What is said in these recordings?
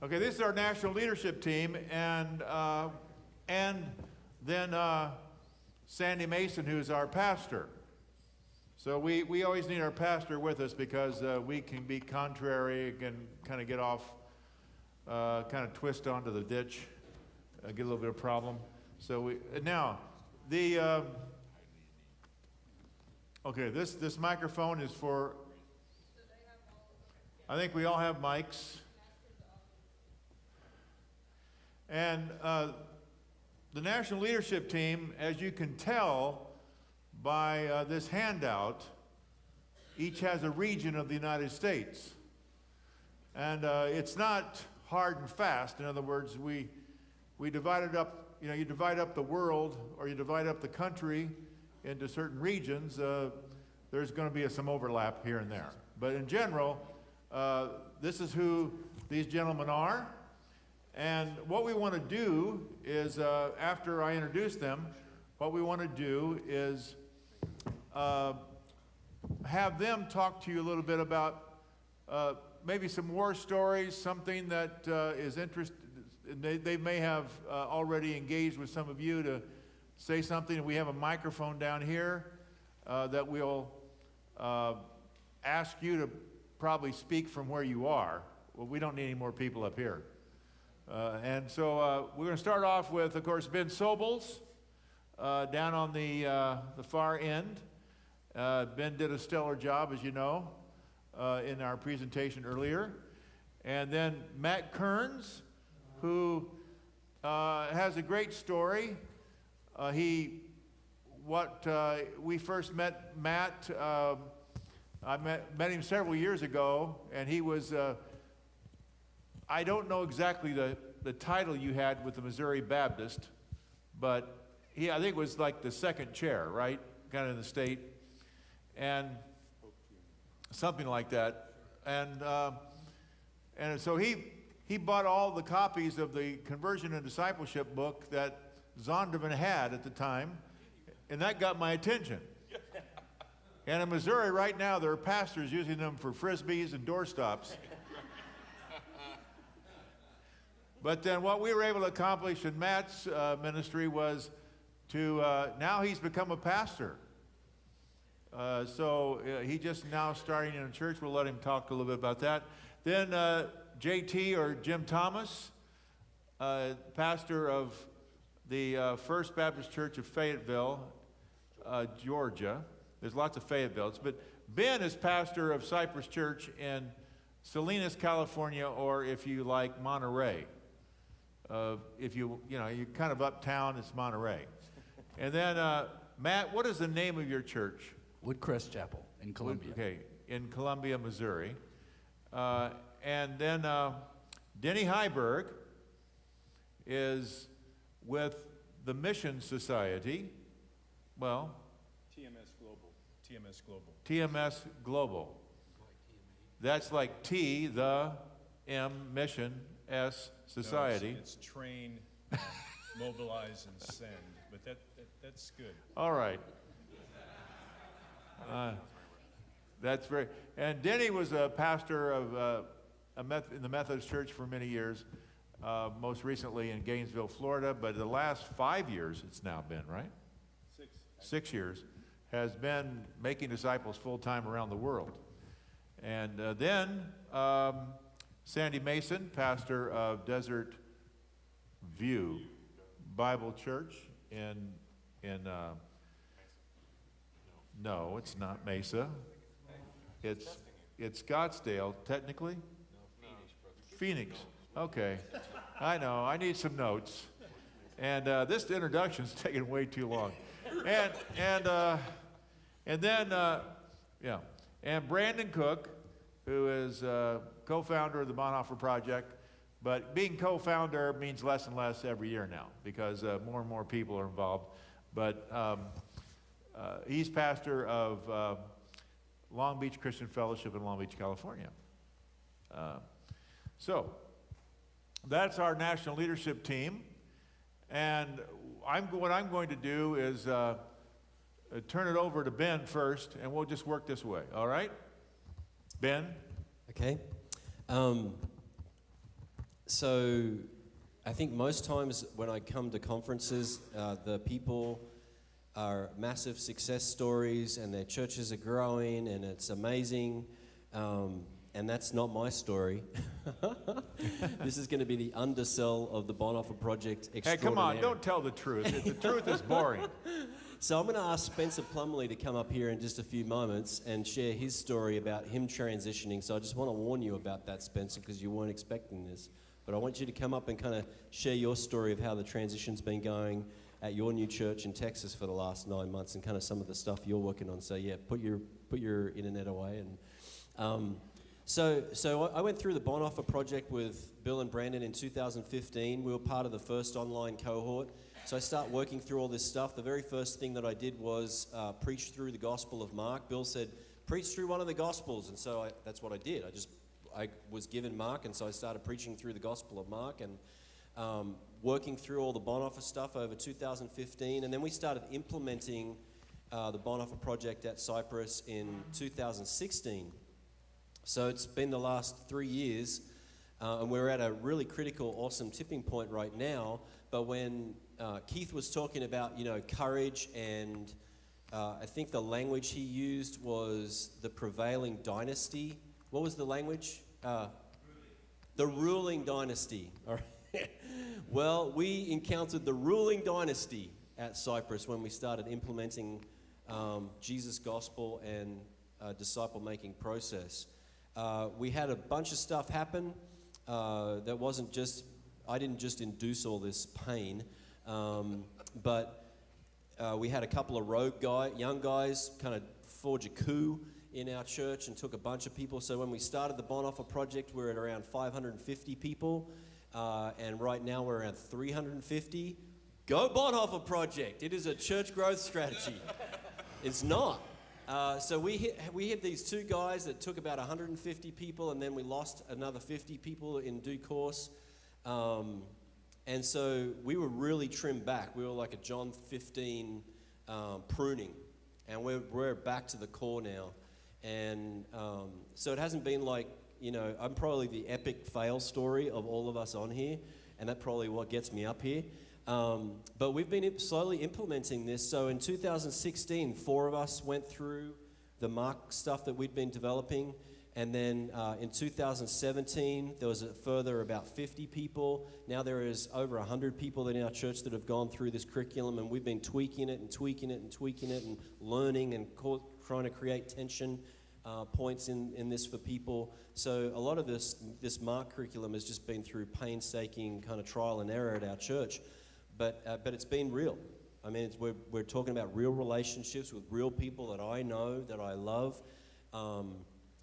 Okay, this is our national leadership team, and then Sandy Mason, who's our pastor. So we always need our pastor with us because we can be contrary and kind of get off, kind of twist onto the ditch, get a little bit of problem. So now the okay, this microphone is for. I think we all have mics. And the national leadership team, as you can tell by this handout, each has a region of the United States. And it's not hard and fast. In other words, we divided up, you divide up the world or you divide up the country into certain regions. There's going to be some overlap here and there. But in general, this is who these gentlemen are. And what we want to do is, after I introduce them, what we want to do is have them talk to you a little bit about maybe some war stories, something that is interesting. They may have already engaged with some of you to say something. We have a microphone down here that we'll ask you to probably speak from where you are. Well, we don't need any more people up here. And so we're going to start off with, of course, Ben Sobels down on the far end. Ben did a stellar job, as you know, in our presentation earlier. And then Matt Kearns, who has a great story. We first met Matt, I met him several years ago, and he was... I don't know exactly the title you had with the Missouri Baptist, but I think it was like the second chair, right? Kind of in the state, and something like that. And so he bought all the copies of the Conversion and Discipleship book that Zondervan had at the time, and that got my attention. And in Missouri right now, there are pastors using them for frisbees and doorstops. But then what we were able to accomplish in Matt's ministry was to, now he's become a pastor. So he just now starting in a church. We'll let him talk a little bit about that. Then JT, or Jim Thomas, pastor of the First Baptist Church of Fayetteville, Georgia. There's lots of Fayettevilles. But Ben is pastor of Cypress Church in Salinas, California, or if you like, Monterey. If you're kind of uptown, it's Monterey. And then, Matt, what is the name of your church? Woodcrest Chapel in Columbia. Okay, in Columbia, Missouri. And then Denny Heiberg is with the Mission Society. Well, TMS Global. TMS Global. TMS Global. That's like T, the M, Mission, S, Society. No, it's train, mobilize, and send, but that's good. All right. That's very. And Denny was a pastor of in the Methodist Church for many years, most recently in Gainesville, Florida. But the last 5 years, it's now been, right? 6 years, has been making disciples full time around the world. And then Sandy Mason, pastor of Desert View Bible Church in no, it's not Mesa. It's Scottsdale, technically. Phoenix. Okay. I know. I need some notes. And this introduction's taking way too long. And then and Brandon Cook, who is co-founder of the Bonhoeffer Project. But being co-founder means less and less every year now because more and more people are involved. But he's pastor of Long Beach Christian Fellowship in Long Beach, California. So that's our national leadership team. And what I'm going to do is turn it over to Ben first, and we'll just work this way. All right? Ben? Okay. So I think most times when I come to conferences, the people are massive success stories and their churches are growing and it's amazing. And that's not my story. This is going to be the undersell of the Bonhoeffer Project extraordinaire. Hey, come on, don't tell the truth. The truth is boring. So I'm going to ask Spencer Plumley to come up here in just a few moments and share his story about him transitioning. So I just want to warn you about that, Spencer, because you weren't expecting this. But I want you to come up and kind of share your story of how the transition's been going at your new church in Texas for the last 9 months and kind of some of the stuff you're working on. So yeah, put your internet away. And So I went through the Bonhoeffer Project with Bill and Brandon in 2015. We were part of the first online cohort. So I started working through all this stuff. The very first thing that I did was preach through the Gospel of Mark. Bill said, preach through one of the Gospels. And so that's what I did. I was given Mark, and so I started preaching through the Gospel of Mark and working through all the Bonhoeffer stuff over 2015. And then we started implementing the Bonhoeffer Project at Cypress in 2016. So it's been the last 3 years, and we're at a really critical, awesome tipping point right now. But when Keith was talking about, courage, and I think the language he used was the prevailing dynasty. What was the language? The ruling dynasty. All right. Well, we encountered the ruling dynasty at Cypress when we started implementing Jesus' gospel and disciple-making process. We had a bunch of stuff happen that wasn't just, I didn't just induce all this pain, but we had a couple of young guys kind of forge a coup in our church and took a bunch of people. So when we started the Bonhoeffer Project, we were at around 550 people, and right now we're around 350. Go Bonhoeffer Project! It is a church growth strategy. It's not. So we hit these two guys that took about 150 people, and then we lost another 50 people in due course. And so we were really trimmed back. We were like a John 15 pruning, and we're back to the core now. And so it hasn't been like, I'm probably the epic fail story of all of us on here, and that's probably what gets me up here. But we've been slowly implementing this. So in 2016, 4 of us went through the Mark stuff that we'd been developing. And then in 2017, there was a further about 50 people. Now there is over 100 people in our church that have gone through this curriculum, and we've been tweaking it and tweaking it and tweaking it and learning and trying to create tension points in this for people. So a lot of this Mark curriculum has just been through painstaking kind of trial and error at our church. But it's been real. I mean, we're talking about real relationships with real people that I know, that I love.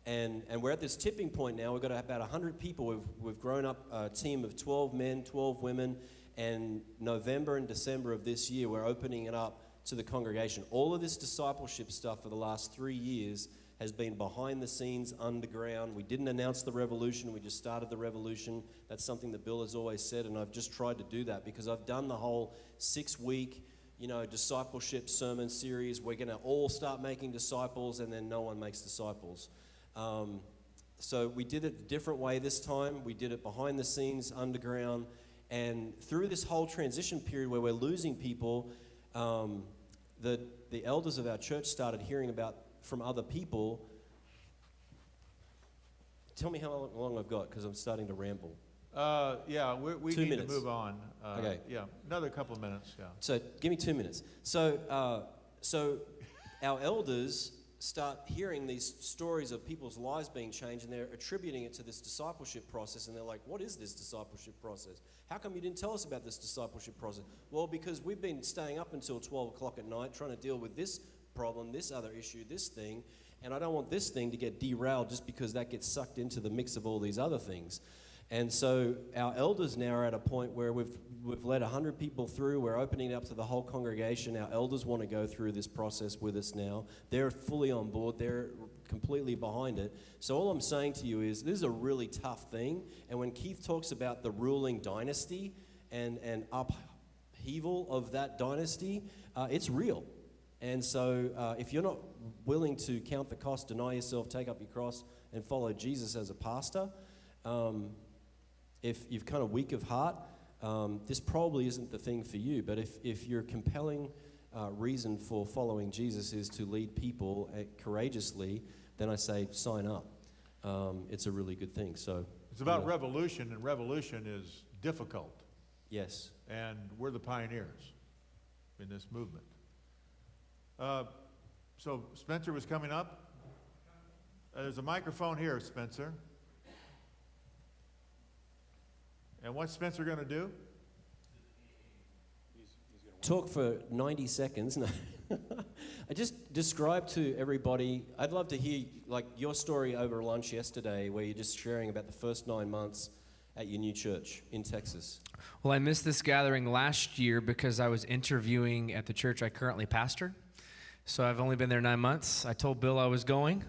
And we're at this tipping point now. We've got about 100 people. We've grown up a team of 12 men, 12 women. And November and December of this year, we're opening it up to the congregation. All of this discipleship stuff for the last 3 years has been behind the scenes, underground. We didn't announce the revolution. We just started the revolution. That's something that Bill has always said, and I've just tried to do that because I've done the whole 6-week, discipleship sermon series. We're going to all start making disciples, and then no one makes disciples. So we did it a different way this time. We did it behind the scenes, underground. And through this whole transition period where we're losing people, the elders of our church started hearing about from other people. Tell me how long I've got, because I'm starting to ramble. We 2 need minutes. to move on. Okay. Yeah, another couple of minutes, yeah. So give me 2 minutes. So our elders start hearing these stories of people's lives being changed, and they're attributing it to this discipleship process, and they're like, what is this discipleship process? How come you didn't tell us about this discipleship process? Well, because we've been staying up until 12 o'clock at night trying to deal with this problem, this other issue, this thing, and I don't want this thing to get derailed just because that gets sucked into the mix of all these other things. And so our elders now are at a point where we've led 100 people through. We're opening it up to the whole congregation. Our elders want to go through this process with us now. They're fully on board. They're completely behind it. So all I'm saying to you is this is a really tough thing. And when Keith talks about the ruling dynasty and upheaval of that dynasty, it's real. And so if you're not willing to count the cost, deny yourself, take up your cross, and follow Jesus as a pastor, if you're kind of weak of heart, this probably isn't the thing for you. But if your compelling reason for following Jesus is to lead people courageously, then I say sign up. It's a really good thing. So It's about revolution, and revolution is difficult. yes. And we're the pioneers in this movement. So Spencer was coming up. There's a microphone here, Spencer. And what's Spencer going to do? Talk for 90 seconds. No. I just describe to everybody, I'd love to hear like your story over lunch yesterday where you're just sharing about the first 9 months at your new church in Texas. Well, I missed this gathering last year because I was interviewing at the church I currently pastor. So I've only been there 9 months. I told Bill I was going.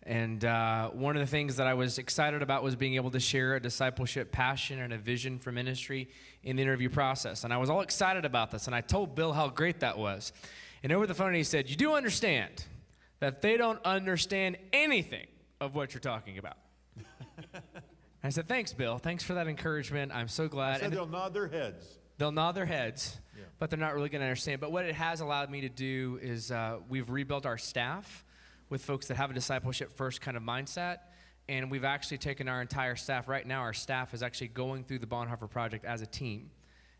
And one of the things that I was excited about was being able to share a discipleship passion and a vision for ministry in the interview process. And I was all excited about this. And I told Bill how great that was. And over the phone, he said, "You do understand that they don't understand anything of what you're talking about." I said, "Thanks, Bill. Thanks for that encouragement. I'm so glad." I said they'll nod their heads. They'll nod their heads, but they're not really going to understand. But what it has allowed me to do is we've rebuilt our staff with folks that have a discipleship first kind of mindset. And we've actually taken our entire staff. Right now, our staff is actually going through the Bonhoeffer Project as a team.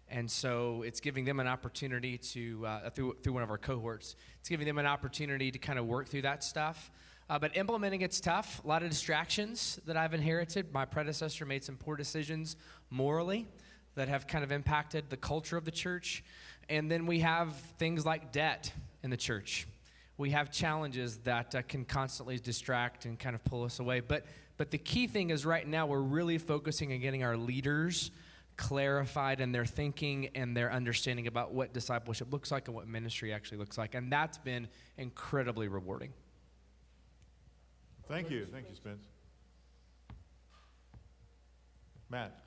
And so it's giving them an opportunity to, through one of our cohorts, it's giving them an opportunity to kind of work through that stuff. But implementing it's tough. A lot of distractions that I've inherited. My predecessor made some poor decisions morally that have kind of impacted the culture of the church. And then we have things like debt in the church. We have challenges that can constantly distract and kind of pull us away. But the key thing is right now we're really focusing on getting our leaders clarified in their thinking and their understanding about what discipleship looks like and what ministry actually looks like. And that's been incredibly rewarding. Thank you. Thank you, Spence. Matt.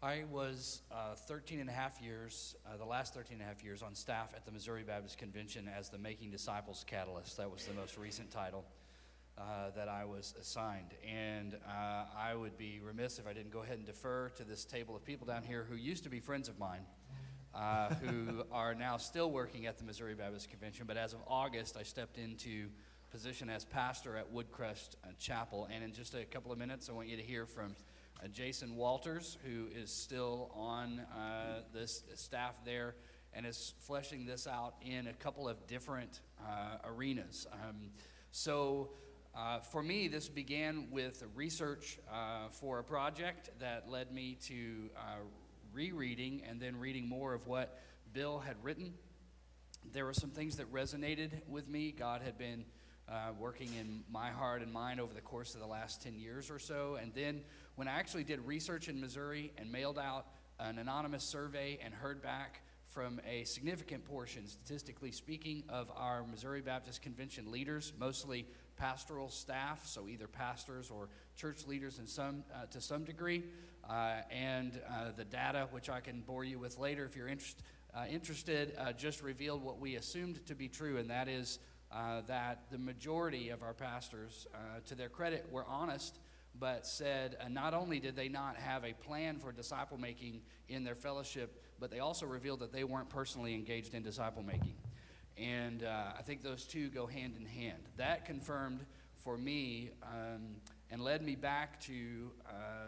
I was 13 and a half years, the last 13 and a half years, on staff at the Missouri Baptist Convention as the Making Disciples Catalyst. That was the most recent title that I was assigned. And I would be remiss if I didn't go ahead and defer to this table of people down here who used to be friends of mine, who are now still working at the Missouri Baptist Convention. But as of August, I stepped into position as pastor at Woodcrest Chapel. And in just a couple of minutes, I want you to hear from Jason Walters, who is still on this staff there and is fleshing this out in a couple of different arenas. So for me, this began with research for a project that led me to rereading and then reading more of what Bill had written. There were some things that resonated with me. God had been working in my heart and mind over the course of the last 10 years or so. And then when I actually did research in Missouri and mailed out an anonymous survey and heard back from a significant portion, statistically speaking, of our Missouri Baptist Convention leaders, mostly pastoral staff, so either pastors or church leaders in to some degree, and the data, which I can bore you with later if you're interested, just revealed what we assumed to be true, and that is that the majority of our pastors, to their credit, were honest, but said not only did they not have a plan for disciple making in their fellowship, but they also revealed that they weren't personally engaged in disciple making. And I think those two go hand in hand. That confirmed for me and led me back to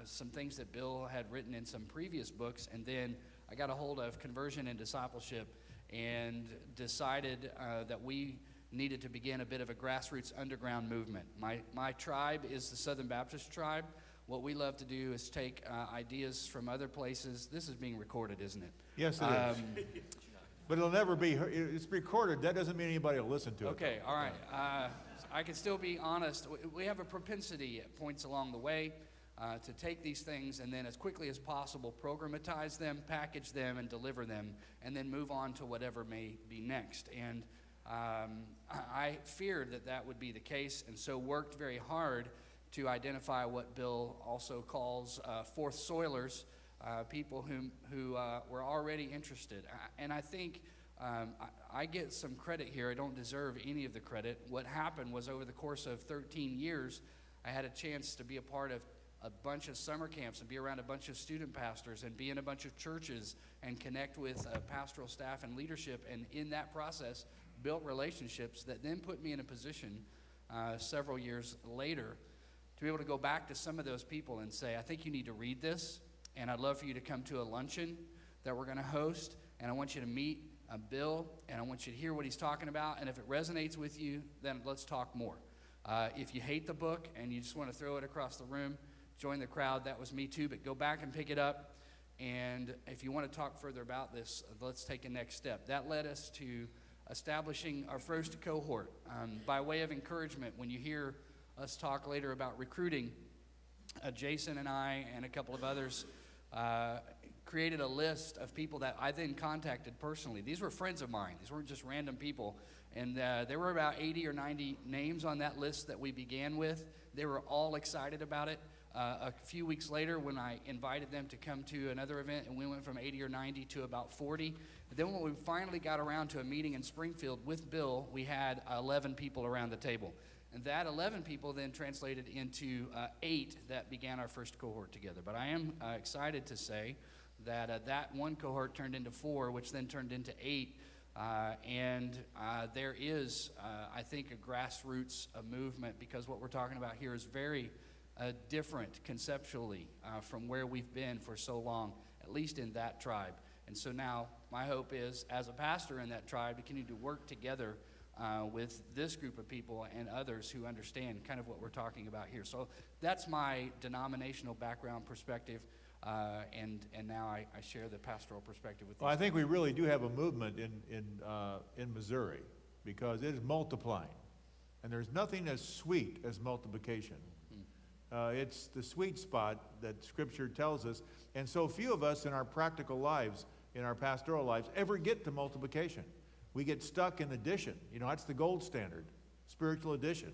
some things that Bill had written in some previous books. And then I got a hold of conversion and discipleship and decided that we needed to begin a bit of a grassroots underground movement. My tribe is the Southern Baptist tribe. What we love to do is take ideas from other places. This is being recorded, isn't it? Yes, it is. But it'll never be, it's recorded. That doesn't mean anybody will listen to it. Okay, all right. I can still be honest. We have a propensity at points along the way to take these things and then as quickly as possible programatize them, package them, and deliver them, and then move on to whatever may be next. And I feared that that would be the case, and so worked very hard to identify what Bill also calls fourth soilers, people who were already interested. And I think I get some credit here. I don't deserve any of the credit. What happened was over the course of 13 years, I had a chance to be a part of a bunch of summer camps and be around a bunch of student pastors and be in a bunch of churches and connect with pastoral staff and leadership, and in that process built relationships that then put me in a position several years later to be able to go back to some of those people and say, I think you need to read this, and I'd love for you to come to a luncheon that we're going to host, and I want you to meet Bill, and I want you to hear what he's talking about, and if it resonates with you, then let's talk more. If you hate the book and you just want to throw it across the room, join the crowd. That was me too, but go back and pick it up. And if you want to talk further about this, let's take a next step. That led us to establishing our first cohort. By way of encouragement, when you hear us talk later about recruiting, Jason and I and a couple of others created a list of people that I then contacted personally. These were friends of mine. These weren't just random people. And there were about 80 or 90 names on that list that we began with. They were all excited about it. A few weeks later, when I invited them to come to another event, and we went from 80 or 90 to about 40. But then when we finally got around to a meeting in Springfield with Bill, we had 11 people around the table. And that 11 people then translated into 8 that began our first cohort together. But I am excited to say that that one cohort turned into 4, which then turned into 8. And there is, I think, a grassroots movement, because what we're talking about here is very different conceptually from where we've been for so long, at least in that tribe. And so now my hope is, as a pastor in that tribe, to continue to work together with this group of people and others who understand kind of what we're talking about here. So that's my denominational background perspective, and now I share the pastoral perspective with you. Well, I think we really do have a movement in Missouri, because it is multiplying. And there's nothing as sweet as multiplication. It's the sweet spot that Scripture tells us. And so few of us in our practical lives, in our pastoral lives, ever get to multiplication. We get stuck in addition. You know, that's the gold standard, spiritual addition.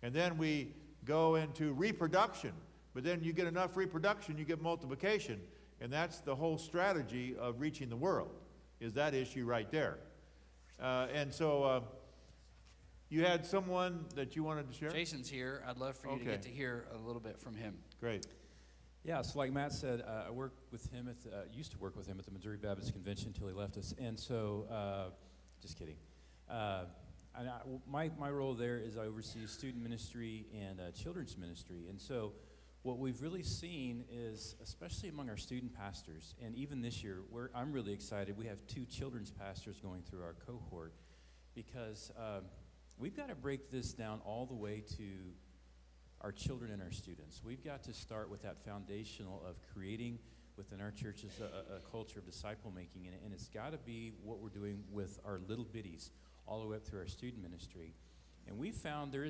And then we go into reproduction. But then you get enough reproduction, you get multiplication. And that's the whole strategy of reaching the world, is that issue right there. And so you had someone that you wanted to share? Jason's here. I'd love for you to get to hear a little bit from him. Great. Yeah, so like Matt said, I worked with him used to work with him at the Missouri Baptist Convention until he left us. And so, just kidding. And my role there is I oversee student ministry and children's ministry. And so what we've really seen is, especially among our student pastors, and even this year, I'm really excited. We have 2 children's pastors going through our cohort, because we've got to break this down all the way to our children and our students. We've got to start with that foundational of creating within our churches a culture of disciple making, and it's got to be what we're doing with our little bitties all the way up through our student ministry. And we found there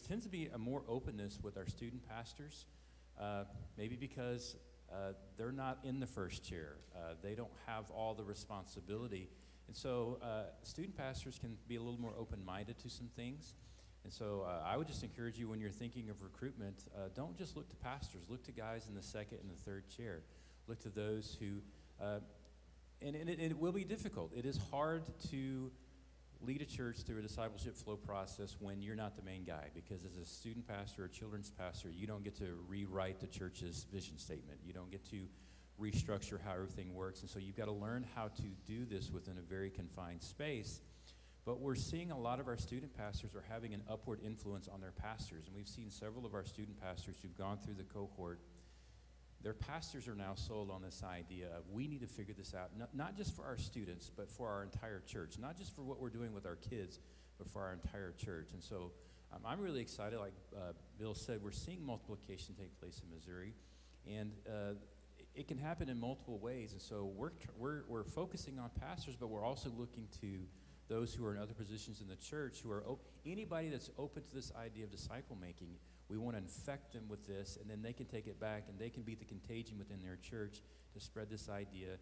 tends to be a more openness with our student pastors, maybe because they're not in the first chair. They don't have all the responsibility. And so student pastors can be a little more open-minded to some things. And so I would just encourage you, when you're thinking of recruitment, don't just look to pastors. Look to guys in the second and the third chair. Look to those who, and it will be difficult. It is hard to lead a church through a discipleship flow process when you're not the main guy, because as a student pastor or children's pastor, you don't get to rewrite the church's vision statement. You don't get to restructure how everything works. And so you've got to learn how to do this within a very confined space. But we're seeing a lot of our student pastors are having an upward influence on their pastors. And we've seen several of our student pastors who've gone through the cohort. Their pastors are now sold on this idea of, we need to figure this out, not just for our students, but for our entire church. Not just for what we're doing with our kids, but for our entire church. And so I'm really excited. Like Bill said, we're seeing multiplication take place in Missouri. And it can happen in multiple ways. And so we're focusing on pastors, but we're also looking to those who are in other positions in the church, who are anybody that's open to this idea of disciple making. We want to infect them with this, and then they can take it back, and they can be the contagion within their church to spread this idea.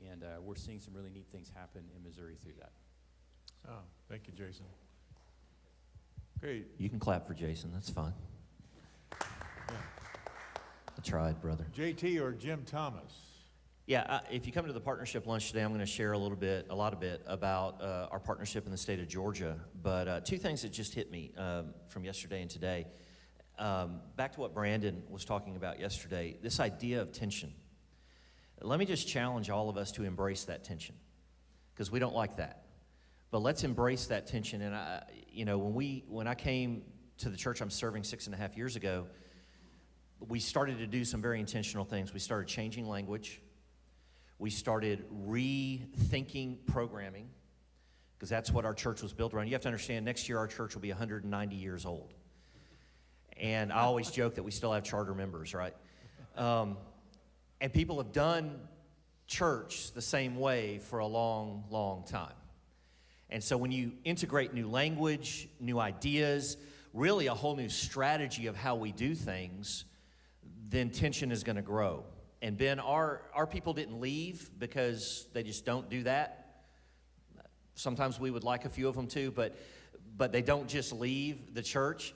And we're seeing some really neat things happen in Missouri through that. Oh, thank you, Jason. Great. You can clap for Jason. That's fine. Yeah. I tried, brother. JT or Jim Thomas? Yeah, if you come to the partnership lunch today, I'm going to share a lot bit about our partnership in the state of Georgia. But 2 things that just hit me from yesterday and today. back to what Brandon was talking about yesterday, this idea of tension. Let me just challenge all of us to embrace that tension, because we don't like that. But let's embrace that tension. And when I came to the church I'm serving 6.5 years ago, we started to do some very intentional things. We started changing language. We started rethinking programming, because that's what our church was built around. You have to understand, next year our church will be 190 years old. And I always joke that we still have charter members, right? And people have done church the same way for a long, long time. And so when you integrate new language, new ideas, really a whole new strategy of how we do things, then tension is going to grow. And Ben, our people didn't leave because they just don't do that. Sometimes we would like a few of them too, but they don't just leave the church,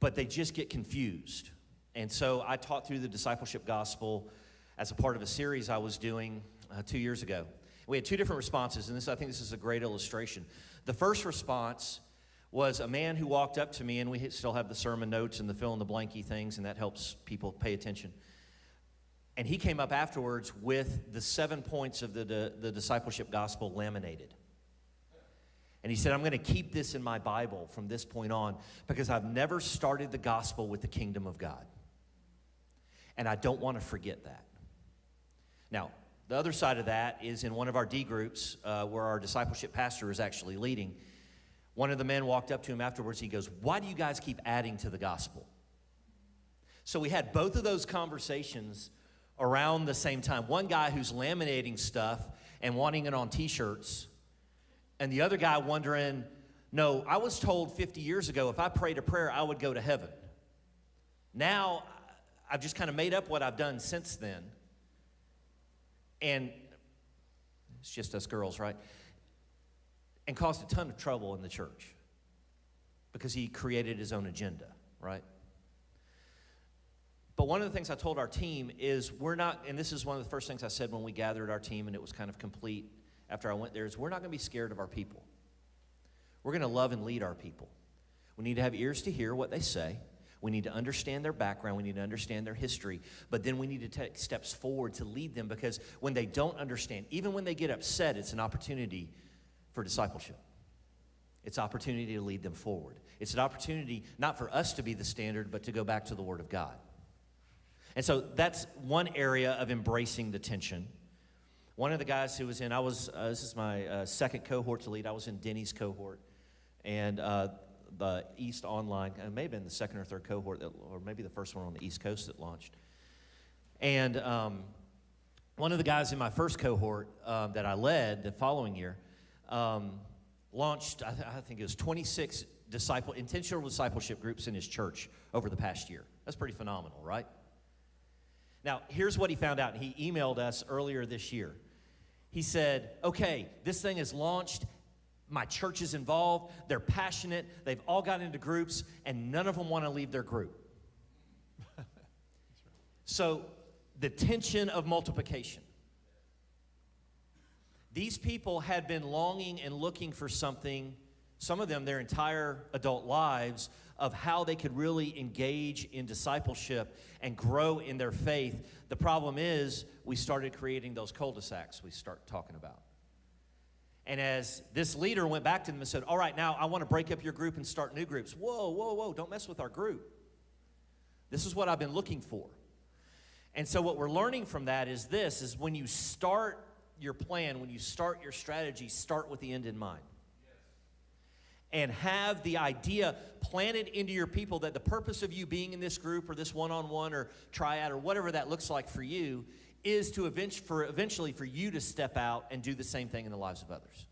but they just get confused. And so I taught through the discipleship gospel as a part of a series I was doing 2 years ago. We had two different responses, and I think this is a great illustration. The first response was a man who walked up to me, and we still have the sermon notes and the fill-in-the-blanky things, and that helps people pay attention. And he came up afterwards with the 7 points of the discipleship gospel laminated. And he said, I'm going to keep this in my Bible from this point on, because I've never started the gospel with the kingdom of God. And I don't want to forget that. Now, the other side of that is in one of our D groups, where our discipleship pastor is actually leading. One of the men walked up to him afterwards. He goes, why do you guys keep adding to the gospel? So we had both of those conversations around the same time. One guy who's laminating stuff and wanting it on T-shirts, and the other guy wondering, no, I was told 50 years ago if I prayed a prayer, I would go to heaven. Now, I've just kind of made up what I've done since then. And it's just us girls, right? And caused a ton of trouble in the church because he created his own agenda, right? But one of the things I told our team is we're not, and this is one of the first things I said when we gathered our team, and it was kind of complete after I went there, is we're not going to be scared of our people. We're going to love and lead our people. We need to have ears to hear what they say. We need to understand their background. We need to understand their history. But then we need to take steps forward to lead them, because when they don't understand, even when they get upset, it's an opportunity for discipleship. It's an opportunity to lead them forward. It's an opportunity not for us to be the standard, but to go back to the Word of God. And so that's one area of embracing the tension. One of the guys who was in, this is my second cohort to lead. I was in Denny's cohort, and the East Online, it may have been the second or third cohort, or maybe the first one on the East Coast that launched. And one of the guys in my first cohort that I led the following year launched, I think it was 26 intentional discipleship groups in his church over the past year. That's pretty phenomenal, right? Now, here's what he found out. He emailed us earlier this year. He said, okay, this thing is launched. My church is involved. They're passionate. They've all got into groups, and none of them want to leave their group. So the tension of multiplication. These people had been longing and looking for something, some of them their entire adult lives, of how they could really engage in discipleship and grow in their faith. The problem is we started creating those cul-de-sacs we start talking about. And as this leader went back to them and said, all right, now I want to break up your group and start new groups. Whoa, whoa, whoa, don't mess with our group. This is what I've been looking for. And so what we're learning from that is this, is when you start your plan, when you start your strategy, start with the end in mind. And have the idea planted into your people that the purpose of you being in this group or this one-on-one or triad or whatever that looks like for you is to eventually for you to step out and do the same thing in the lives of others.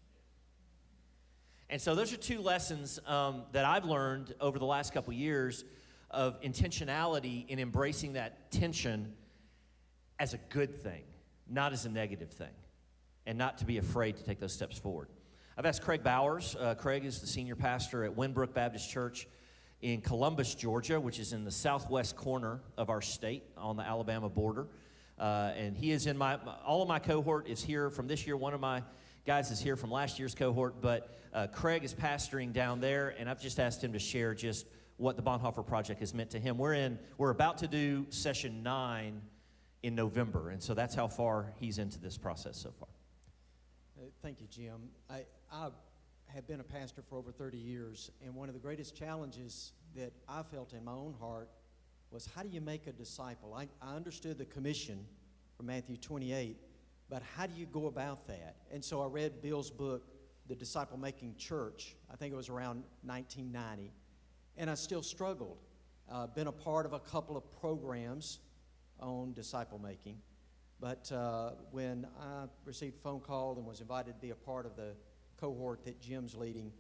And so those are two lessons that I've learned over the last couple years of intentionality in embracing that tension as a good thing, not as a negative thing, and not to be afraid to take those steps forward. I've asked Craig Bowers. Craig is the senior pastor at Winbrook Baptist Church in Columbus, Georgia, which is in the southwest corner of our state on the Alabama border. And he is in all of my cohort is here from this year. One of my guys is here from last year's cohort, but Craig is pastoring down there, and I've just asked him to share just what the Bonhoeffer Project has meant to him. We're about to do session 9 in November, and so that's how far he's into this process so far. Thank you, Jim. I have been a pastor for over 30 years, and one of the greatest challenges that I felt in my own heart was, how do you make a disciple? I understood the commission from Matthew 28, but how do you go about that? And so I read Bill's book, The Disciple Making Church. I think it was around 1990, and I still struggled. Been a part of a couple of programs on disciple making, but when I received a phone call and was invited to be a part of the cohort that Jim's leading,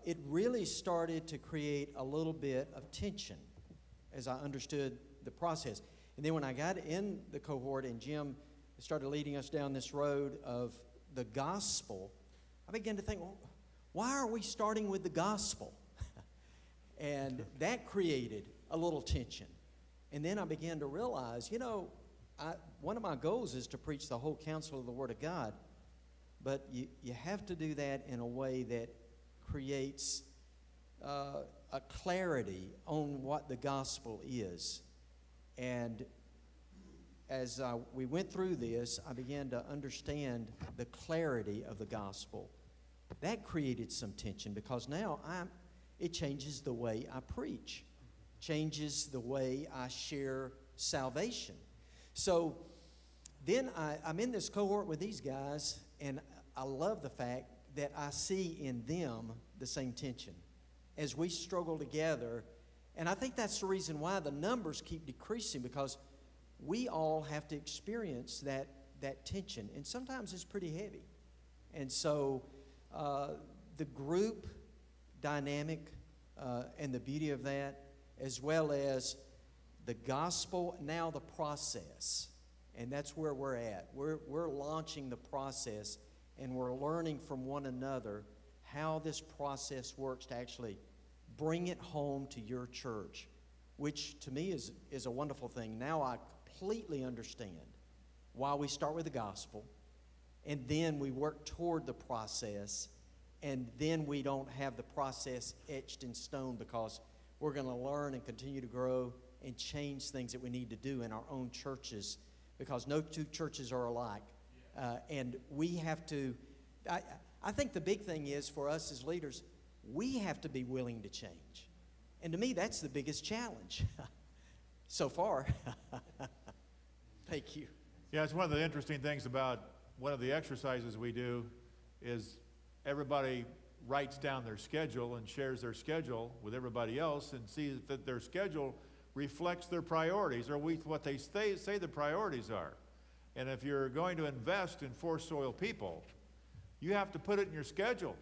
it really started to create a little bit of tension as I understood the process. And then when I got in the cohort and Jim started leading us down this road of the gospel, I began to think, well, why are we starting with the gospel? And that created a little tension. And then I began to realize, one of my goals is to preach the whole counsel of the Word of God, but you have to do that in a way that creates a clarity on what the gospel is. And as we went through this, I began to understand the clarity of the gospel. That created some tension, because now it changes the way I preach, changes the way I share salvation. So then I'm in this cohort with these guys, and I love the fact that I see in them the same tension as we struggle together. And I think that's the reason why the numbers keep decreasing, because we all have to experience that tension, and sometimes it's pretty heavy. And so the group dynamic and the beauty of that, as well as the gospel, now the process, and that's where we're at. We're launching the process, and we're learning from one another how this process works to actually bring it home to your church, which to me is a wonderful thing. Now I completely understand why we start with the gospel, and then we work toward the process, and then we don't have the process etched in stone, because we're going to learn and continue to grow and change things that we need to do in our own churches, because no two churches are alike. And we have to, I think the big thing is for us as leaders, we have to be willing to change. And to me, that's the biggest challenge so far. Thank you. Yeah, it's one of the interesting things about one of the exercises we do is everybody writes down their schedule and shares their schedule with everybody else, and sees that their schedule reflects their priorities, or what they say the priorities are. And if you're going to invest in 4 soil people, you have to put it in your schedule,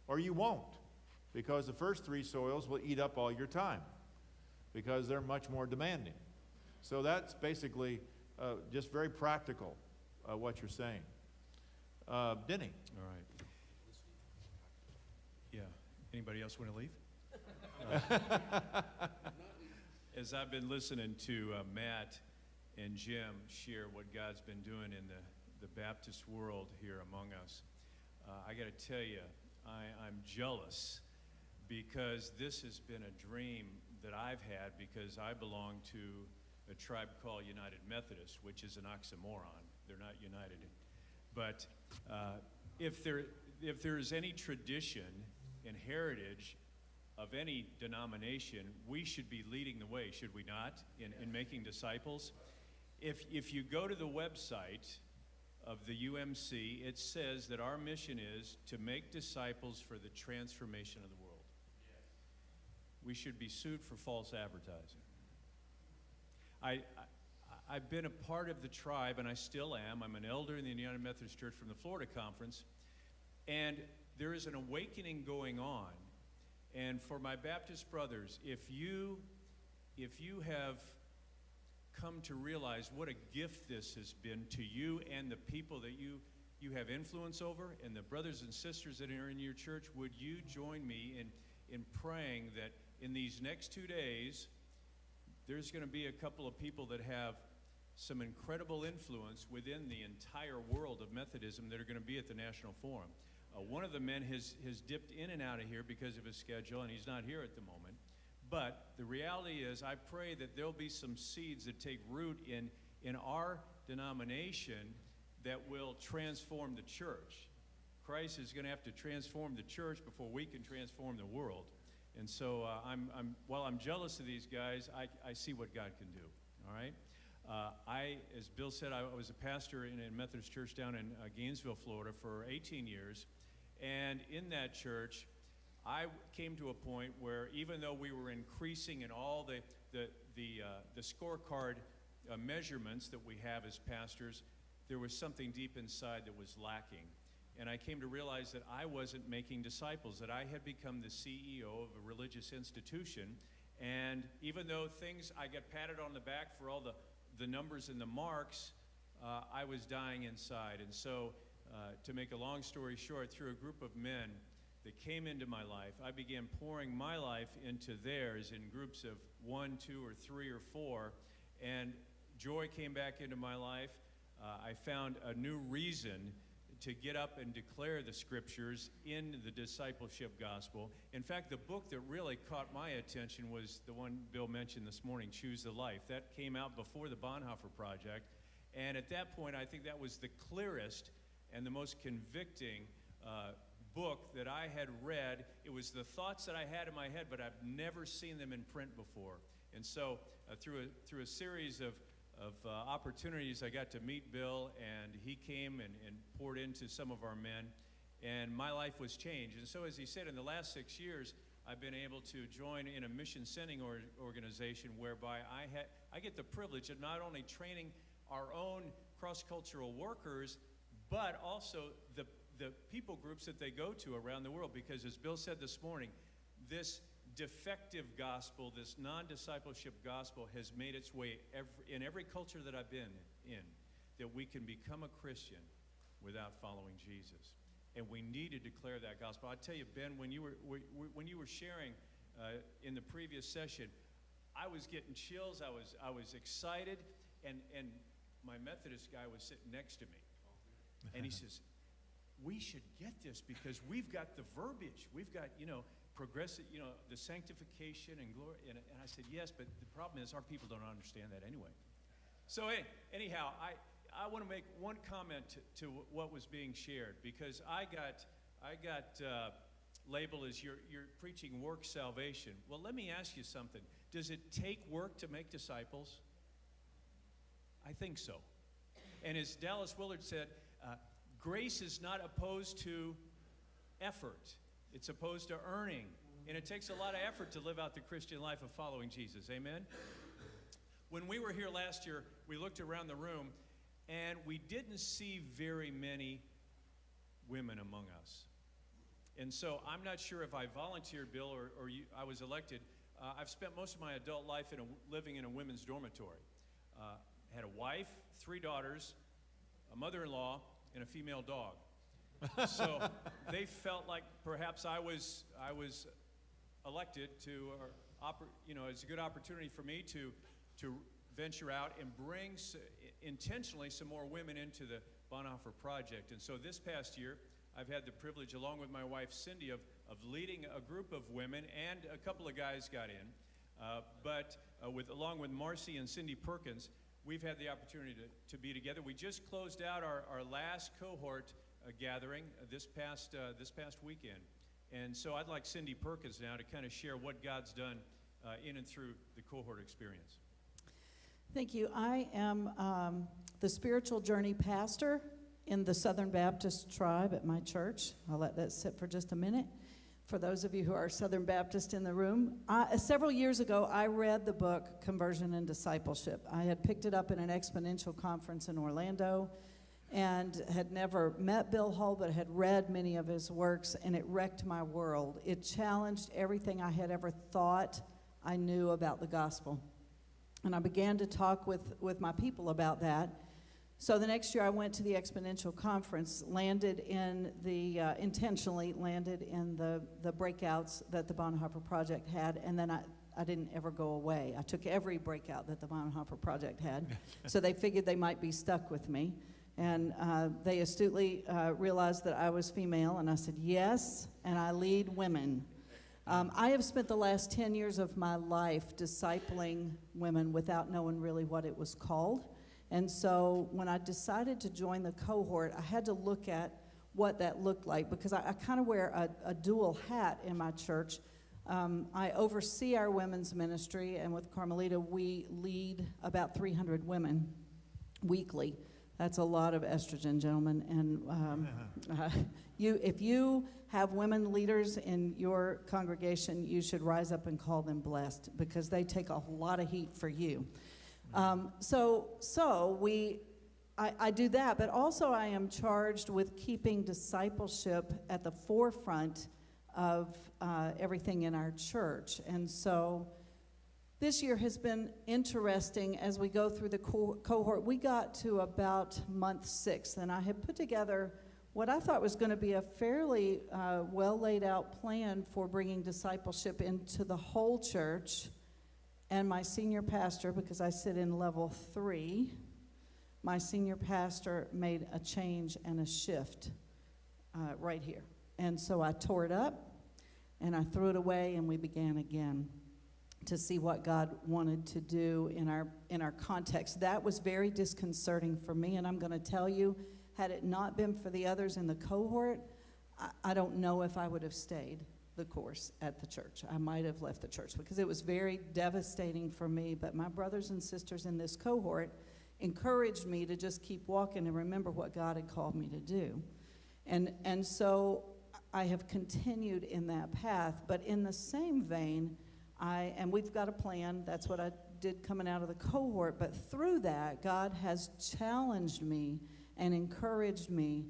or you won't, because the first 3 soils will eat up all your time, because they're much more demanding. So that's basically just very practical, what you're saying. Denny. All right. Yeah. Anybody else want to leave? As I've been listening to Matt and Jim share what God's been doing in the Baptist world here among us, I got to tell you, I'm jealous, because this has been a dream that I've had, because I belong to a tribe called United Methodist, which is an oxymoron. They're not united. But if there is any tradition and heritage of any denomination, we should be leading the way, should we not, in making disciples? If you go to the website of the UMC, it says that our mission is to make disciples for the transformation of the world. Yes. We should be sued for false advertising. I've been a part of the tribe, and I still am. I'm an elder in the United Methodist Church from the Florida Conference, and there is an awakening going on. And for my Baptist brothers, if you have come to realize what a gift this has been to you and the people that you have influence over, and the brothers and sisters that are in your church, would you join me in praying that in these next 2 days, there's going to be a couple of people that have some incredible influence within the entire world of Methodism that are going to be at the National Forum. One of the men has dipped in and out of here because of his schedule, and he's not here at the moment. But the reality is, I pray that there'll be some seeds that take root in our denomination that will transform the church. Christ is going to have to transform the church before we can transform the world. And so while I'm jealous of these guys, I see what God can do, all right? As Bill said, I was a pastor in a Methodist church down in Gainesville, Florida for 18 years. And in that church, I came to a point where even though we were increasing in all the scorecard measurements that we have as pastors, there was something deep inside that was lacking. And I came to realize that I wasn't making disciples, that I had become the CEO of a religious institution. And even though I got patted on the back for all the numbers and the marks, I was dying inside. And so, to make a long story short, through a group of men that came into my life, I began pouring my life into theirs in groups of 1, 2, or 3, or 4. And joy came back into my life. I found a new reason to get up and declare the scriptures in the discipleship gospel. In fact, the book that really caught my attention was the one Bill mentioned this morning, Choose the Life. That came out before the Bonhoeffer Project. And at that point, I think that was the clearest and the most convicting book that I had read. It was the thoughts that I had in my head, but I've never seen them in print before. And so through a series of opportunities, I got to meet Bill, and he came and poured into some of our men, and my life was changed. And so, as he said, in the last 6 years, I've been able to join in a mission sending organization whereby I get the privilege of not only training our own cross-cultural workers, but also the people groups that they go to around the world. Because as Bill said this morning, this defective gospel, this non-discipleship gospel, has made its way in every culture that I've been in, that we can become a Christian without following Jesus. And we need to declare that gospel. I tell you, Ben, when you were sharing in the previous session, I was getting chills. I was excited, and my Methodist guy was sitting next to me, and he says, "We should get this because we've got the verbiage. We've got, progressive, the sanctification and glory." And I said, "Yes, but the problem is our people don't understand that anyway." So anyhow, I want to make one comment to what was being shared, because I got labeled as you're preaching work salvation. Well, let me ask you something. Does it take work to make disciples? I think so. And as Dallas Willard said, grace is not opposed to effort. It's opposed to earning. And it takes a lot of effort to live out the Christian life of following Jesus. Amen? When we were here last year, we looked around the room, and we didn't see very many women among us. And so I'm not sure if I volunteered, Bill, or I was elected. I've spent most of my adult life living in a women's dormitory. Had a wife, 3 daughters, a mother-in-law, and a female dog. So they felt like perhaps I was elected to, it's a good opportunity for me to venture out and bring intentionally some more women into the Bonhoeffer Project. And so this past year, I've had the privilege, along with my wife Cindy, of leading a group of women, and a couple of guys got in. Along with Marcy and Cindy Perkins, we've had the opportunity to be together. We just closed out our last cohort gathering this past weekend. And so I'd like Cindy Perkins now to kind of share what God's done in and through the cohort experience. Thank you. I am the spiritual journey pastor in the Southern Baptist tribe at my church. I'll let that sit for just a minute. For those of you who are Southern Baptist in the room, several years ago, I read the book Conversion and Discipleship. I had picked it up in an exponential conference in Orlando and had never met Bill Hull, but had read many of his works, and it wrecked my world. It challenged everything I had ever thought I knew about the gospel. And I began to talk with my people about that. So the next year I went to the exponential conference, intentionally landed in the breakouts that the Bonhoeffer Project had, and then I didn't ever go away. I took every breakout that the Bonhoeffer Project had. So they figured they might be stuck with me. And they astutely realized that I was female, and I said, yes, and I lead women. I have spent the last 10 years of my life discipling women without knowing really what it was called. And so when I decided to join the cohort, I had to look at what that looked like, because I kind of wear a dual hat in my church. I oversee our women's ministry, and with Carmelita, we lead about 300 women weekly. That's a lot of estrogen, gentlemen. And if you have women leaders in your congregation, you should rise up and call them blessed, because they take a lot of heat for you. I do that, but also I am charged with keeping discipleship at the forefront of everything in our church. And so this year has been interesting as we go through the cohort. We got to about month 6, and I had put together what I thought was going to be a fairly well laid out plan for bringing discipleship into the whole church. And my senior pastor, because I sit in level 3, my senior pastor made a change and a shift right here. And so I tore it up, and I threw it away, and we began again to see what God wanted to do in our context. That was very disconcerting for me, and I'm going to tell you, had it not been for the others in the cohort, I don't know if I would have stayed the course at the church. I might have left the church, because it was very devastating for me. But my brothers and sisters in this cohort encouraged me to just keep walking and remember what God had called me to do. And so I have continued in that path. But in the same vein, and we've got a plan. That's what I did coming out of the cohort. But through that, God has challenged me and encouraged me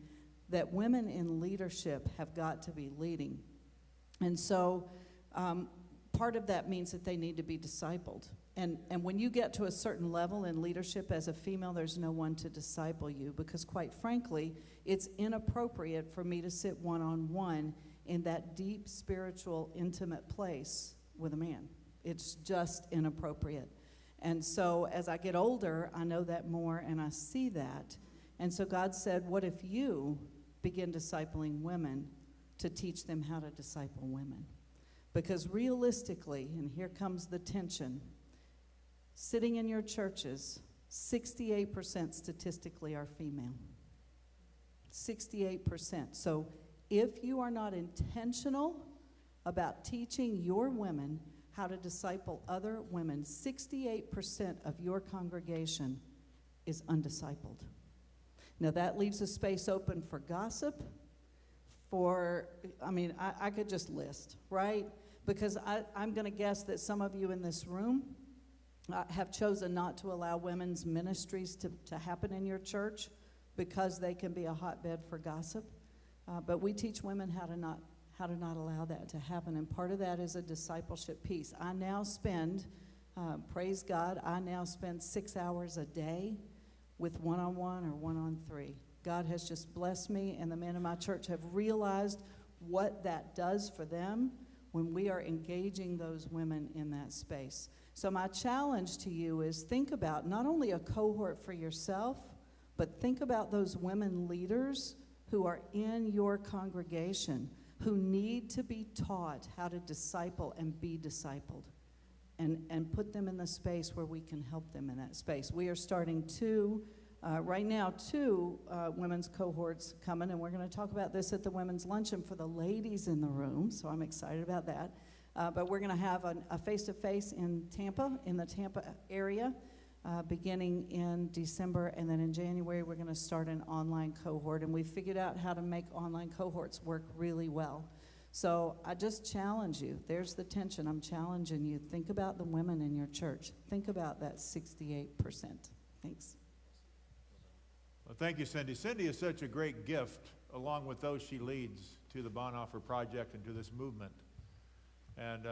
that women in leadership have got to be leading. And so part of that means that they need to be discipled. And when you get to a certain level in leadership as a female, there's no one to disciple you, because quite frankly, it's inappropriate for me to sit one-on-one in that deep, spiritual, intimate place with a man. It's just inappropriate. And so as I get older, I know that more, and I see that. And so God said, what if you begin discipling women to teach them how to disciple women? Because realistically, and here comes the tension, sitting in your churches, 68% statistically are female. 68%. So if you are not intentional about teaching your women how to disciple other women, 68% of your congregation is undiscipled. Now that leaves a space open for gossip, I could just list, right? Because I'm going to guess that some of you in this room have chosen not to allow women's ministries to happen in your church because they can be a hotbed for gossip. But we teach women how to not allow that to happen, and part of that is a discipleship piece. I now spend, praise God, 6 hours a day with one-on-one or one-on-3. God has just blessed me, and the men in my church have realized what that does for them when we are engaging those women in that space. So my challenge to you is think about not only a cohort for yourself, but think about those women leaders who are in your congregation who need to be taught how to disciple and be discipled, and put them in the space where we can help them in that space. We are starting right now two women's cohorts coming, and we're going to talk about this at the women's luncheon for the ladies in the room, so I'm excited about that. But we're going to have a face-to-face in Tampa, in the Tampa area, beginning in December, and then in January we're going to start an online cohort, and we figured out how to make online cohorts work really well. So I just challenge you. There's the tension. I'm challenging you. Think about the women in your church. Think about that 68%. Thanks. Well, thank you, Cindy. Cindy is such a great gift, along with those she leads, to the Bonhoeffer Project and to this movement. And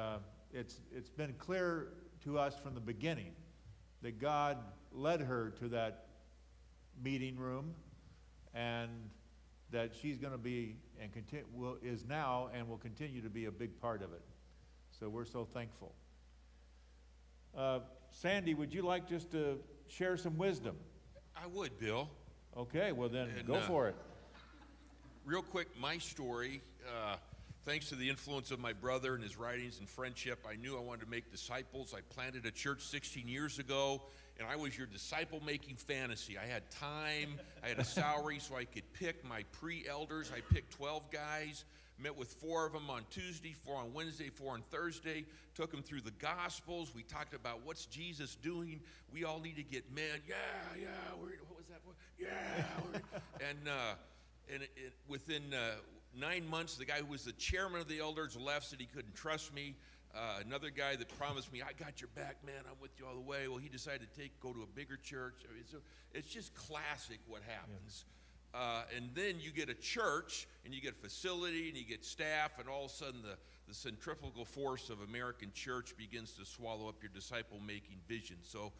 it's been clear to us from the beginning that God led her to that meeting room, and that she's going to be and is now and will continue to be a big part of it. So we're so thankful. Sandy, would you like just to share some wisdom? I would, Bill. Okay, well then And, go for it. Real quick, my story, thanks to the influence of my brother and his writings and friendship, I knew I wanted to make disciples. I planted a church 16 years ago, and I was your disciple-making fantasy. I had time, I had a salary, so I could pick my pre-elders. I picked 12 guys, met with 4 of them on Tuesday, 4 on Wednesday, 4 on Thursday, took them through the Gospels. We talked about what's Jesus doing. We all need to get men. What was that? And within 9 months, the guy who was the chairman of the elders left, said he couldn't trust me. Another guy that promised me, I got your back, man, I'm with you all the way. Well, he decided to go to a bigger church. I mean, so it's just classic what happens. And then you get a church, and you get a facility, and you get staff, and all of a sudden the centrifugal force of American church begins to swallow up your disciple-making vision. So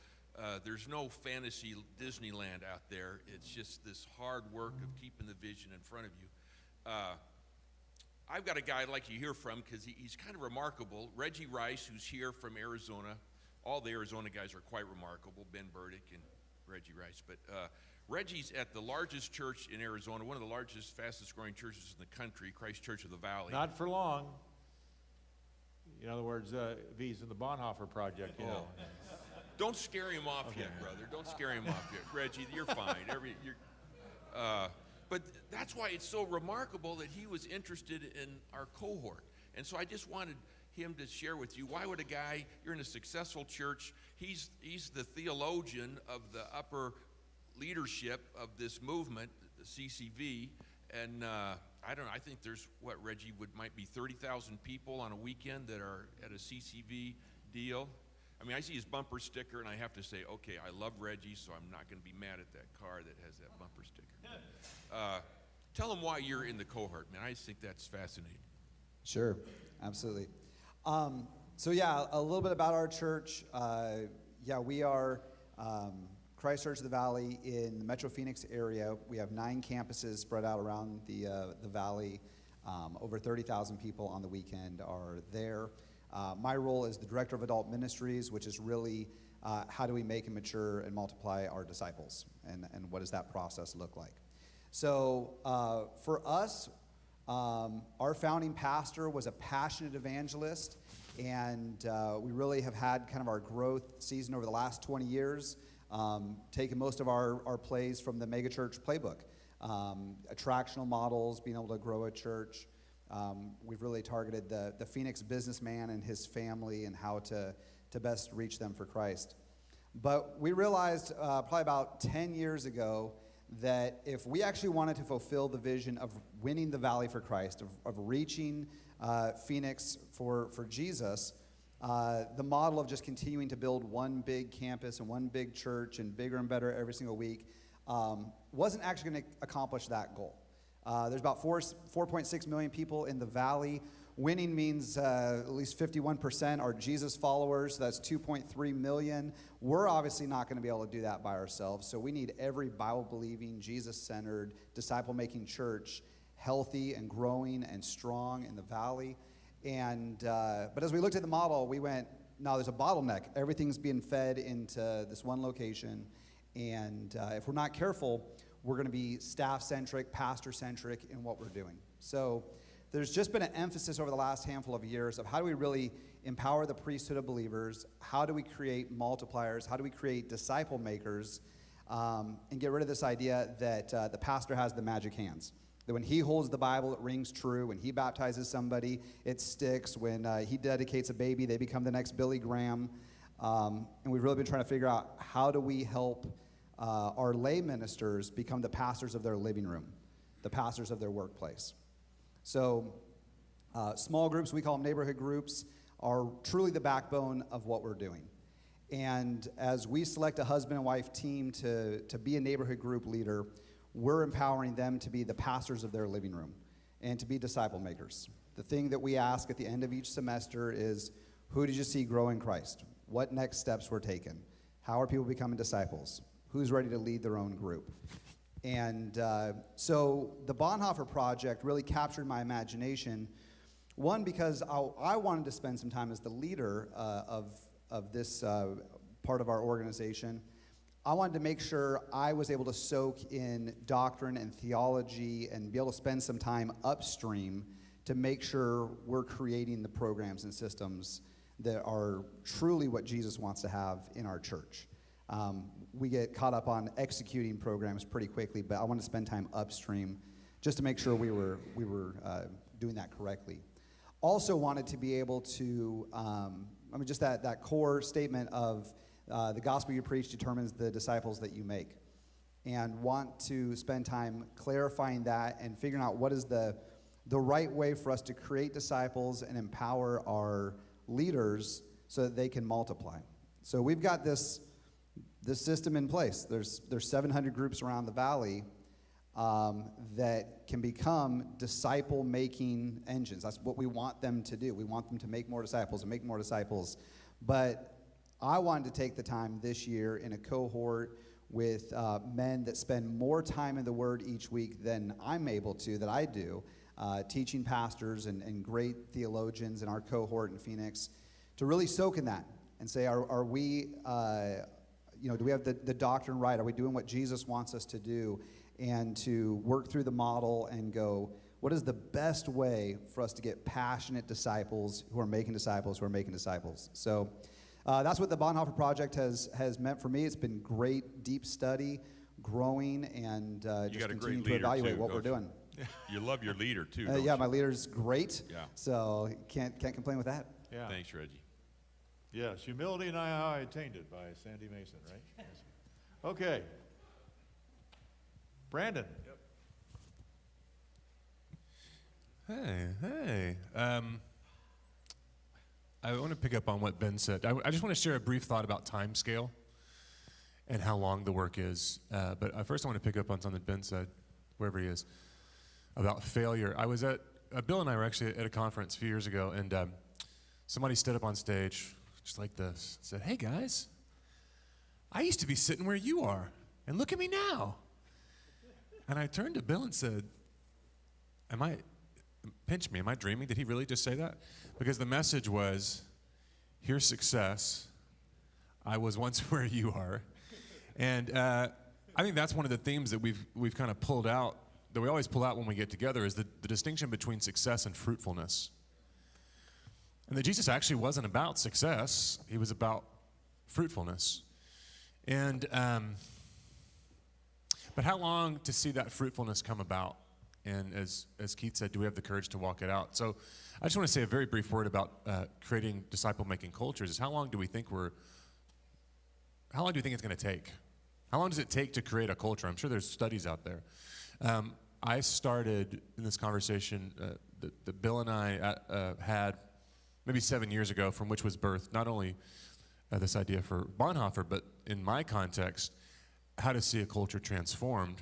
there's no fantasy Disneyland out there. It's just this hard work of keeping the vision in front of you. I've got a guy I'd like you to hear from because he's kind of remarkable. Reggie Rice, who's here from Arizona. All the Arizona guys are quite remarkable, Ben Burdick and Reggie Rice. But Reggie's at the largest church in Arizona, one of the largest, fastest growing churches in the country, Christ Church of the Valley. Not for long. In other words, V's in the Bonhoeffer Project, you know. Don't scare him off yet, brother. Don't scare him off yet. Reggie, you're fine. But that's why it's so remarkable that he was interested in our cohort. And so I just wanted him to share with you, why would a guy, you're in a successful church, he's the theologian of the upper leadership of this movement, the CCV, and I don't know, I think there's, Reggie, might be 30,000 people on a weekend that are at a CCV deal. I mean, I see his bumper sticker, and I have to say, okay, I love Reggie, so I'm not going to be mad at that car that has that bumper sticker. Tell him why you're in the cohort, man. I just think that's fascinating. Sure, absolutely. So yeah, a little bit about our church. We are Christ Church of the Valley in the Metro Phoenix area. We have 9 campuses spread out around the valley. Over 30,000 people on the weekend are there. My role is the Director of Adult Ministries, which is really how do we make and mature and multiply our disciples, and what does that process look like? So for us, our founding pastor was a passionate evangelist, and we really have had kind of our growth season over the last 20 years, taking most of our plays from the megachurch playbook. Attractional models, being able to grow a church. We've really targeted the Phoenix businessman and his family and how to best reach them for Christ. But we realized probably about 10 years ago that if we actually wanted to fulfill the vision of winning the valley for Christ, of reaching Phoenix for Jesus, the model of just continuing to build one big campus and one big church and bigger and better every single week wasn't actually going to accomplish that goal. There's about 4.6 million people in the valley. Winning means at least 51% are Jesus followers. So that's 2.3 million. We're obviously not going to be able to do that by ourselves. So we need every Bible-believing, Jesus-centered, disciple-making church healthy and growing and strong in the valley. And but as we looked at the model, we went, no, there's a bottleneck. Everything's being fed into this one location. And if we're not careful, we're going to be staff-centric, pastor-centric in what we're doing. So there's just been an emphasis over the last handful of years of how do we really empower the priesthood of believers, how do we create multipliers, how do we create disciple makers, and get rid of this idea that the pastor has the magic hands. That when he holds the Bible, it rings true. When he baptizes somebody, it sticks. When he dedicates a baby, they become the next Billy Graham. And we've really been trying to figure out how do we help our lay ministers become the pastors of their living room, the pastors of their workplace. So small groups, we call them neighborhood groups, are truly the backbone of what we're doing. And as we select a husband and wife team to be a neighborhood group leader, we're empowering them to be the pastors of their living room and to be disciple makers. The thing that we ask at the end of each semester is, who did you see grow in Christ? What next steps were taken? How are people becoming disciples? Who's ready to lead their own group? And so the Bonhoeffer Project really captured my imagination. One, because I wanted to spend some time as the leader of this part of our organization. I wanted to make sure I was able to soak in doctrine and theology and be able to spend some time upstream to make sure we're creating the programs and systems that are truly what Jesus wants to have in our church. We get caught up on executing programs pretty quickly, but I want to spend time upstream just to make sure we were doing that correctly. Also wanted to be able to, just that core statement of the gospel you preach determines the disciples that you make. And want to spend time clarifying that and figuring out what is the right way for us to create disciples and empower our leaders so that they can multiply. So we've got this system in place. There's 700 groups around the valley that can become disciple-making engines. That's what we want them to do. We want them to make more disciples and make more disciples. But I wanted to take the time this year in a cohort with men that spend more time in the Word each week than I'm able to, that I do, teaching pastors and great theologians in our cohort in Phoenix, to really soak in that and say, are we, do we have the doctrine right? Are we doing what Jesus wants us to do? And to work through the model and go, what is the best way for us to get passionate disciples who are making disciples who are making disciples? So that's what the Bonhoeffer Project has meant for me. It's been great, deep study, growing, and just continuing to evaluate what we're doing. You love your leader, too. Yeah, my leader's great. Yeah. So can't complain with that. Yeah. Thanks, Reggie. Yes, humility and I attained it by Sandy Mason, right? Yes. Okay. Brandon. Hey. I want to pick up on what Ben said. I just want to share a brief thought about time scale and how long the work is. But first I want to pick up on something Ben said, wherever he is, about failure. Bill and I were actually at a conference a few years ago, and somebody stood up on stage just like this, said, "Hey guys, I used to be sitting where you are, and look at me now." And I turned to Bill and said, pinch me, am I dreaming? Did he really just say that? Because the message was, here's success. I was once where you are. And I think that's one of the themes that we've kind of pulled out, that we always pull out when we get together, is the distinction between success and fruitfulness. And that Jesus actually wasn't about success. He was about fruitfulness. And but how long to see that fruitfulness come about? And as Keith said, do we have the courage to walk it out? So I just want to say a very brief word about creating disciple-making cultures. Is how long do you think it's going to take? How long does it take to create a culture? I'm sure there's studies out there. I started in this conversation that Bill and I had maybe 7 years ago, from which was birthed not only this idea for Bonhoeffer, but in my context, how to see a culture transformed.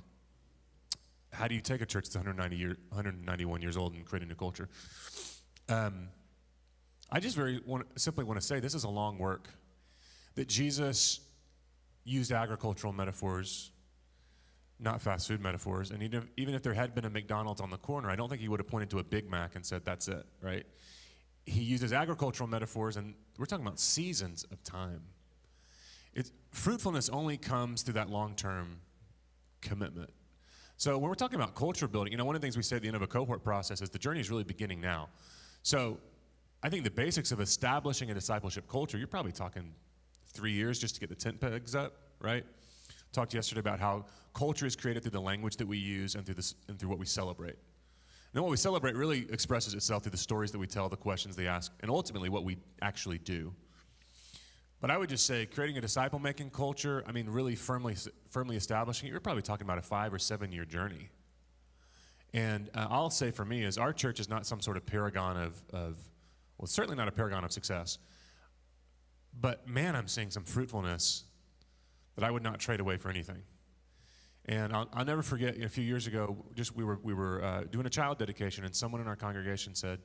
How do you take a church that's 191 years old and create a new culture? I just simply want to say this is a long work. That Jesus used agricultural metaphors, not fast food metaphors. And even if there had been a McDonald's on the corner, I don't think he would have pointed to a Big Mac and said, that's it, right? He uses agricultural metaphors, and we're talking about seasons of time. Fruitfulness only comes through that long-term commitment. So when we're talking about culture building, one of the things we say at the end of a cohort process is the journey is really beginning now. So I think the basics of establishing a discipleship culture, you're probably talking 3 years just to get the tent pegs up, right? Talked yesterday about how culture is created through the language that we use and through what we celebrate. And then what we celebrate really expresses itself through the stories that we tell, the questions they ask, and ultimately what we actually do. But I would just say creating a disciple-making culture, really firmly establishing it, you're probably talking about a 5 or 7 year journey. And I'll say for me is our church is not some sort of paragon of it's certainly not a paragon of success. But man, I'm seeing some fruitfulness that I would not trade away for anything. And I'll never forget, a few years ago, we were doing a child dedication, and someone in our congregation said,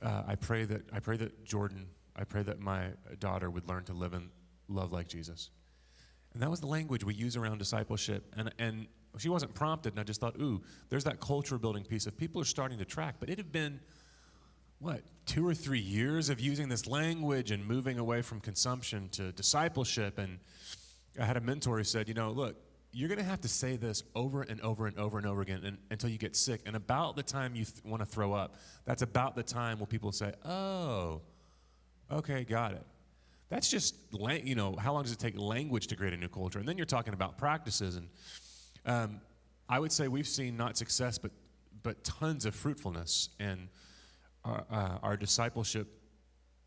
I pray that Jordan, I pray that my daughter would learn to live and love like Jesus. And that was the language we use around discipleship. And she wasn't prompted, and I just thought, there's that culture building piece of people are starting to track. But it had been, 2 or 3 years of using this language and moving away from consumption to discipleship. And I had a mentor who said, look, you're going to have to say this over and over and over and over again until you get sick. And about the time you want to throw up, that's about the time where people say, oh, okay, got it. That's just, how long does it take language to create a new culture? And then you're talking about practices. And I would say we've seen not success, but tons of fruitfulness. And our discipleship,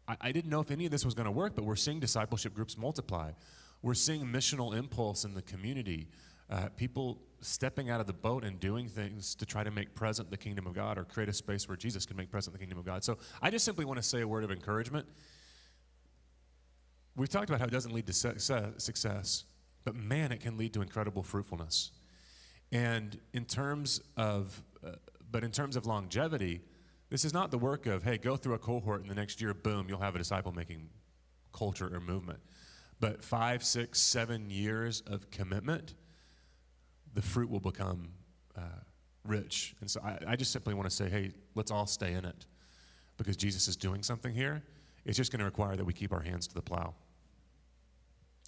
I didn't know if any of this was going to work, but we're seeing discipleship groups multiply. We're seeing missional impulse in the community, people stepping out of the boat and doing things to try to make present the kingdom of God or create a space where Jesus can make present the kingdom of God. So I just simply want to say a word of encouragement. We've talked about how it doesn't lead to success, but man, it can lead to incredible fruitfulness. And in terms of longevity, this is not the work of, hey, go through a cohort and the next year, boom, you'll have a disciple-making culture or movement. But 5, 6, 7 years of commitment, the fruit will become rich. And so I just simply want to say, hey, let's all stay in it because Jesus is doing something here. It's just going to require that we keep our hands to the plow.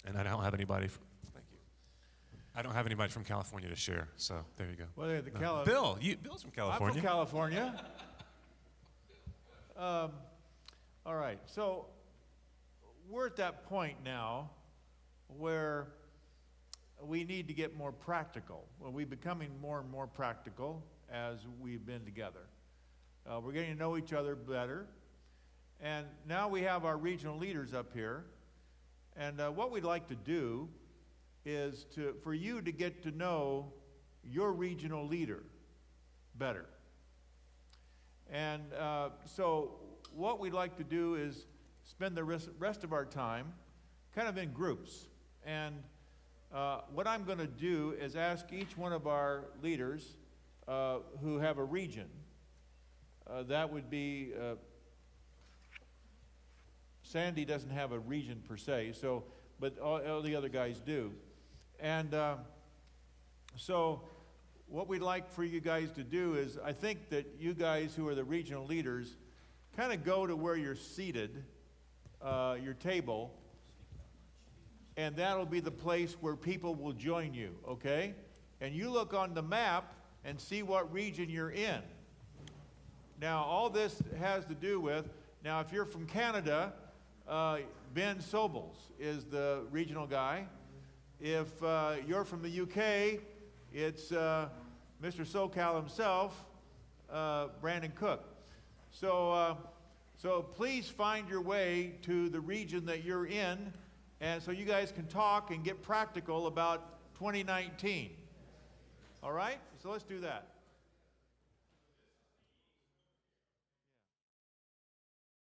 And I don't have anybody. Thank you. I don't have anybody from California to share. So there you go. Well, Bill's from California. I'm from California. All right. So we're at that point now where we need to get more practical. Well, we're becoming more and more practical as we've been together. We're getting to know each other better. And now we have our regional leaders up here. And what we'd like to do is for you to get to know your regional leader better. And so what we'd like to do is spend the rest of our time kind of in groups. And what I'm going to do is ask each one of our leaders who have a region. That would be, Sandy doesn't have a region per se, but all the other guys do. And so what we'd like for you guys to do is, I think that you guys who are the regional leaders kind of go to where you're seated, your table, and that'll be the place where people will join you, okay? And you look on the map and see what region you're in. Now, all this has to do with, now if you're from Canada, Ben Sobels is the regional guy. If you're from the UK, it's Mr. SoCal himself, Brandon Cook. So please find your way to the region that you're in, and so you guys can talk and get practical about 2019. All right? So let's do that.